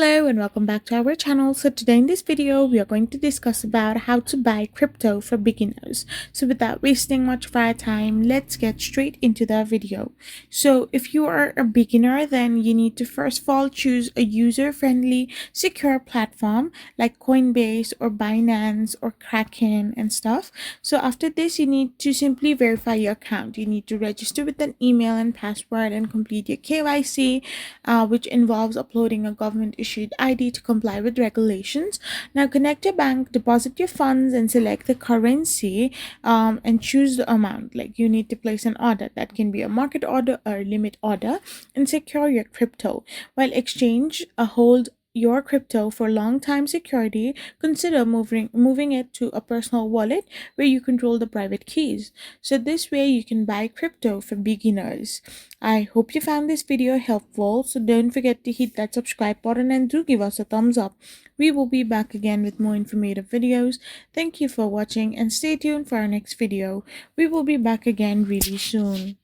Hello and welcome back to our channel. So today in this video we are going to discuss about how to buy crypto for beginners. So without wasting much of our time, let's get straight into the video. So if you are a beginner, then you need to first of all choose a user-friendly, secure platform like Coinbase or Binance or Kraken and stuff. So after this, you need to simply verify your account. You need to register with an email and password and complete your KYC, which involves uploading a government issued ID to comply with regulations. Now connect your bank, deposit your funds, and select the currency, and choose the amount. Like you need to place an order that can be a market order or limit order and secure your crypto. While exchange hold your crypto for long time security, consider moving it to a personal wallet where you control the private keys. So this way you can buy crypto for beginners. I hope you found this video helpful, so don't forget to hit that subscribe button and do give us a thumbs up. We will be back again with more informative videos. Thank you for watching and stay tuned for our next video. We will be back again really soon.